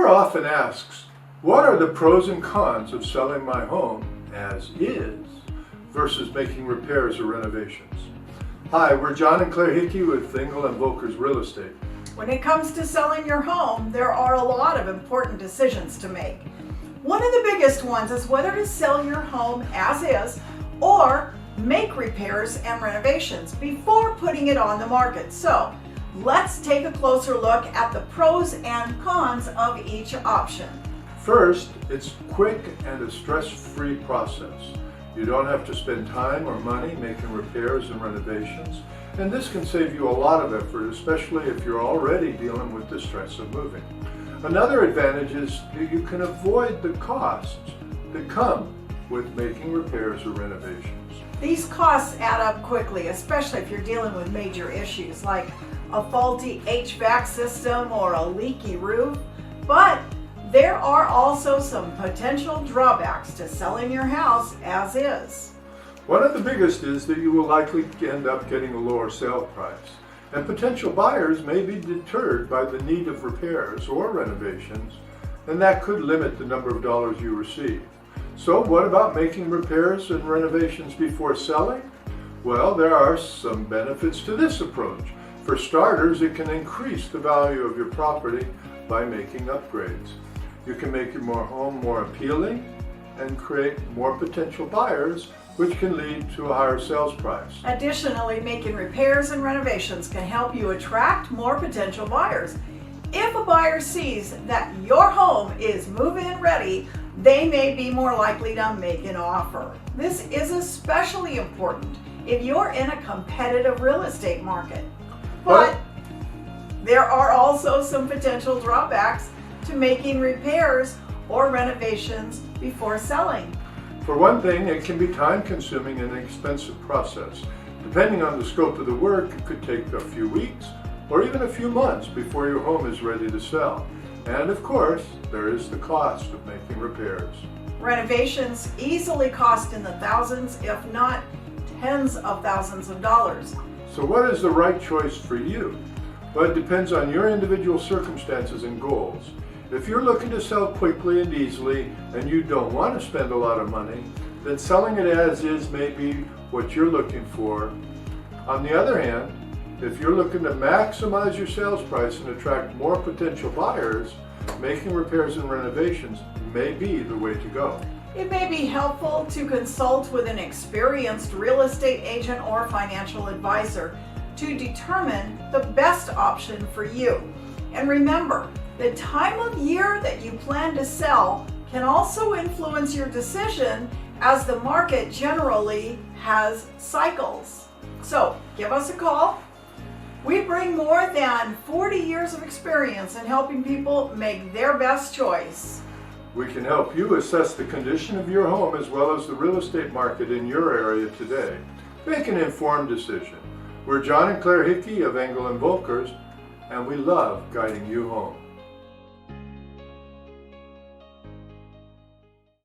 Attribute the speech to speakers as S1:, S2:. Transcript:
S1: are often asked, what are the pros and cons of selling my home as is versus making repairs or renovations? Hi, we're John and Claire Hickey with Engel and Voelkers Real Estate.
S2: When it comes to selling your home, there are a lot of important decisions to make. One of the biggest ones is whether to sell your home as is or make repairs and renovations before putting it on the market. So let's take a closer look at the pros and cons of each option.
S1: First, it's quick and a stress-free process. You don't have to spend time or money making repairs and renovations, and this can save you a lot of effort, especially if you're already dealing with the stress of moving. Another advantage is that you can avoid the costs that come with making repairs or renovations.
S2: These costs add up quickly, especially if you're dealing with major issues like a faulty HVAC system or a leaky roof. But there are also some potential drawbacks to selling your house as is.
S1: One of the biggest is that you will likely end up getting a lower sale price, and potential buyers may be deterred by the need of repairs or renovations, and that could limit the number of dollars you receive. So what about making repairs and renovations before selling? Well, there are some benefits to this approach. For starters, it can increase the value of your property by making upgrades. You can make your home more appealing and create more potential buyers, which can lead to a higher sales price.
S2: Additionally, making repairs and renovations can help you attract more potential buyers. If a buyer sees that your home is move-in ready, they may be more likely to make an offer. This is especially important if you're in a competitive real estate market. But there are also some potential drawbacks to making repairs or renovations before selling.
S1: For one thing, it can be time-consuming and an expensive process. Depending on the scope of the work, it could take a few weeks or even a few months before your home is ready to sell. And of course, there is the cost of making repairs.
S2: Renovations easily cost in the thousands, if not tens of thousands of dollars.
S1: So what is the right choice for you? Well, it depends on your individual circumstances and goals. If you're looking to sell quickly and easily and you don't want to spend a lot of money, then selling it as is may be what you're looking for. On the other hand, if you're looking to maximize your sales price and attract more potential buyers, making repairs and renovations may be the way to go.
S2: It may be helpful to consult with an experienced real estate agent or financial advisor to determine the best option for you. And remember, the time of year that you plan to sell can also influence your decision, as the market generally has cycles. So give us a call. We bring more than 40 years of experience in helping people make their best choice.
S1: We can help you assess the condition of your home as well as the real estate market in your area today. Make an informed decision. We're John and Claire Hickey of Engel and Voelkers, and we love guiding you home.